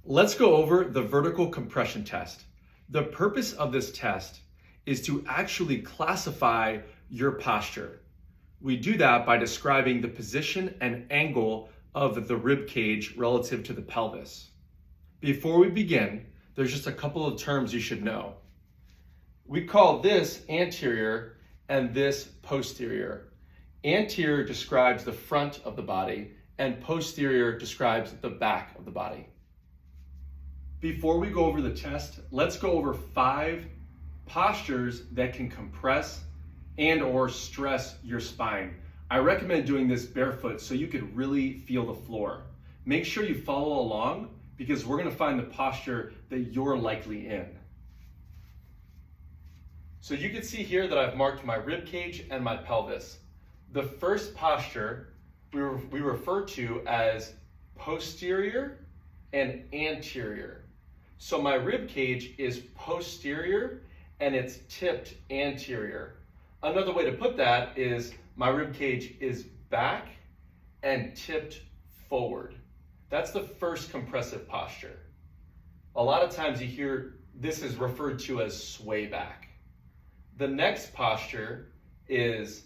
Let's go over the vertical compression test. The purpose of this test is to actually classify your posture. We do that by describing the position and angle of the rib cage relative to the pelvis. Before we begin, there's just a couple of terms you should know. We call this anterior and this posterior. Anterior describes the front of the body and posterior describes the back of the body. Before we go over the test, let's go over 5 postures that can compress and or stress your spine. I recommend doing this barefoot so you could really feel the floor. Make sure you follow along because we're going to find the posture that you're likely in. So you can see here that I've marked my rib cage and my pelvis. The first posture we refer to as posterior and anterior. So my rib cage is posterior and it's tipped anterior. Another way to put that is my rib cage is back and tipped forward. That's the first compressive posture. A lot of times you hear this is referred to as sway back. The next posture is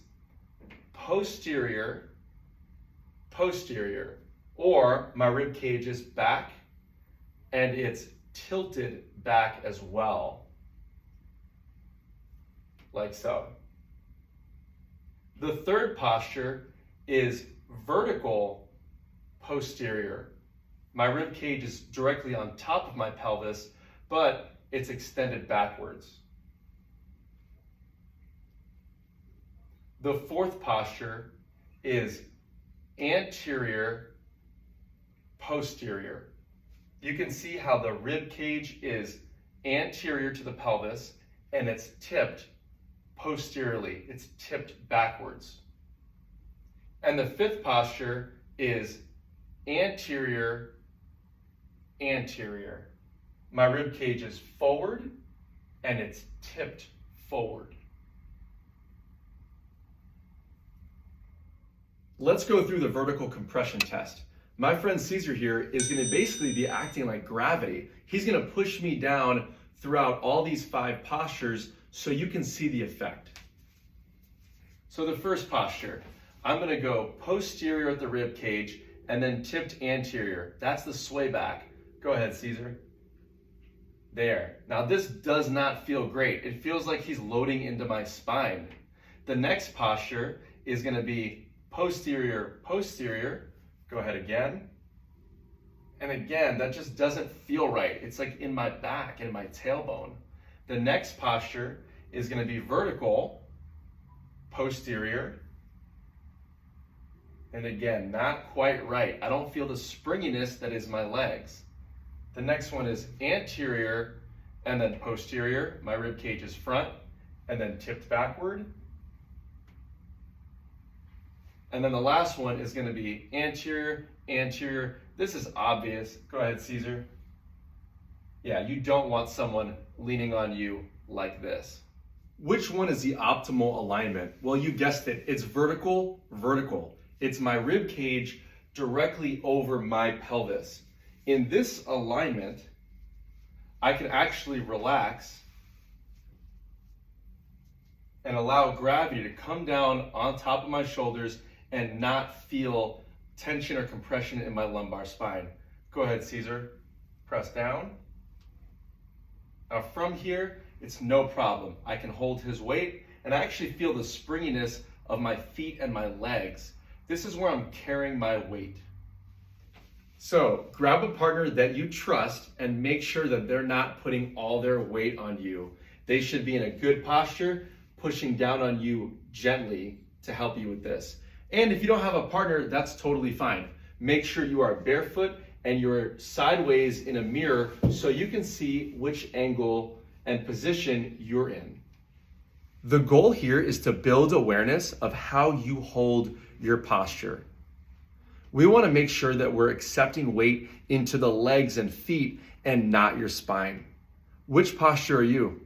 posterior, posterior, or my rib cage is back and it's tilted back as well, like so. The third posture is vertical posterior. My rib cage is directly on top of my pelvis, but it's extended backwards. The fourth posture is anterior posterior. You can see how the rib cage is anterior to the pelvis and it's tipped posteriorly. It's tipped backwards. And the fifth posture is anterior, anterior. My rib cage is forward and it's tipped forward. Let's go through the vertical compression test. My friend Caesar here is going to basically be acting like gravity. He's going to push me down throughout all these 5 postures so you can see the effect. So the first posture, I'm going to go posterior at the rib cage and then tipped anterior. That's the sway back. Go ahead, Caesar. There. Now this does not feel great. It feels like he's loading into my spine. The next posture is going to be posterior, posterior. Go ahead again. And again, that just doesn't feel right. It's like in my back, in my tailbone. The next posture is going to be vertical, posterior. And again, not quite right. I don't feel the springiness that is my legs. The next one is anterior and then posterior. My rib cage is front and then tipped backward. And then the last one is going to be anterior, anterior. This is obvious. Go ahead, Caesar. Yeah, you don't want someone leaning on you like this. Which one is the optimal alignment? Well, you guessed it. It's vertical, vertical. It's my rib cage directly over my pelvis. In this alignment, I can actually relax and allow gravity to come down on top of my shoulders and not feel tension or compression in my lumbar spine. Go ahead, Caesar. Press down. Now from here, it's no problem. I can hold his weight and I actually feel the springiness of my feet and my legs. This is where I'm carrying my weight. So grab a partner that you trust and make sure that they're not putting all their weight on you. They should be in a good posture, pushing down on you gently to help you with this. And if you don't have a partner, that's totally fine. Make sure you are barefoot and you're sideways in a mirror so you can see which angle and position you're in. The goal here is to build awareness of how you hold your posture. We want to make sure that we're accepting weight into the legs and feet and not your spine. Which posture are you?